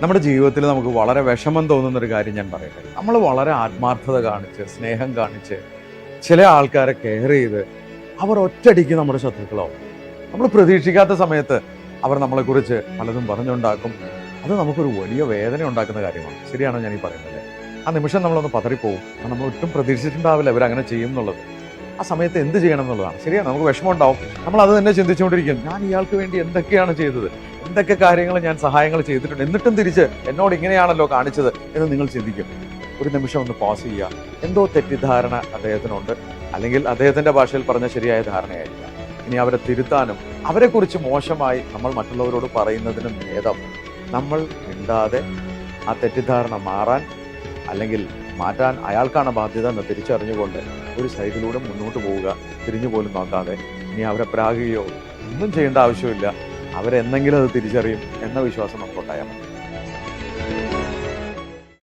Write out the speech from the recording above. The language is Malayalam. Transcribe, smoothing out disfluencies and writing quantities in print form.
നമ്മുടെ ജീവിതത്തിൽ നമുക്ക് വളരെ വിഷമം തോന്നുന്നൊരു കാര്യം ഞാൻ പറയട്ടെ. നമ്മൾ വളരെ ആത്മാർത്ഥത കാണിച്ച്, സ്നേഹം കാണിച്ച്, ചില ആൾക്കാരെ കെയർ ചെയ്ത് അവർ ഒറ്റയടിക്ക് നമ്മുടെ ശത്രുക്കളാവും. നമ്മൾ പ്രതീക്ഷിക്കാത്ത സമയത്ത് അവർ നമ്മളെക്കുറിച്ച് പലതും പറഞ്ഞുണ്ടാക്കും. അത് നമുക്കൊരു വലിയ വേദന ഉണ്ടാക്കുന്ന കാര്യമാണ്. ശരിയാണോ ഞാൻ ഈ പറയുന്നത്? ആ നിമിഷം നമ്മളൊന്ന് പതറിപ്പോവും. നമ്മൾ ഒട്ടും പ്രതീക്ഷിച്ചിട്ടുണ്ടാവില്ല ഇവരങ്ങനെ ചെയ്യും എന്നുള്ളത്. ആ സമയത്ത് എന്ത് ചെയ്യണം എന്നുള്ളതാണ്. ശരിയാണ്, നമുക്ക് വിഷമം ഉണ്ടാവും. നമ്മൾ അത് തന്നെ ചിന്തിച്ചുകൊണ്ടിരിക്കും. ഞാൻ ഇയാൾക്ക് വേണ്ടി എന്തൊക്കെയാണ് ചെയ്തത്, എന്തൊക്കെ കാര്യങ്ങൾ ഞാൻ സഹായങ്ങൾ ചെയ്തിട്ടുണ്ട്, എന്നിട്ടും തിരിച്ച് എന്നോട് ഇങ്ങനെയാണല്ലോ കാണിച്ചത് എന്ന് നിങ്ങൾ ചിന്തിക്കും. ഒരു നിമിഷം ഒന്ന് പോസ് ചെയ്യുക. എന്തോ തെറ്റിദ്ധാരണ അദ്ദേഹത്തിനുണ്ട്, അല്ലെങ്കിൽ അദ്ദേഹത്തിന്റെ ഭാഷയിൽ പറഞ്ഞ ശരിയായ ധാരണയായിരിക്കാം. ഇനി അവരെ തിരുത്താനും അവരെക്കുറിച്ച് മോശമായി നമ്മൾ മറ്റുള്ളവരോട് പറയുന്നതിനും ഭേദം നമ്മൾ മിണ്ടാതെ ആ തെറ്റിദ്ധാരണ മാറാൻ അല്ലെങ്കിൽ മാറ്റാൻ അയാൾക്കാണ് ബാധ്യത എന്ന് തിരിച്ചറിഞ്ഞുകൊണ്ട് ഒരു സൈഡിലൂടെ മുന്നോട്ട് പോവുക, തിരിഞ്ഞു പോലും നോക്കാതെ. ഇനി അവരെ പ്രാകുകയോ ഒന്നും ചെയ്യേണ്ട ആവശ്യമില്ല. അവരെന്തെങ്കിലും അത് തിരിച്ചറിയും എന്ന വിശ്വാസം നമുക്കുണ്ടായാൽ മതി.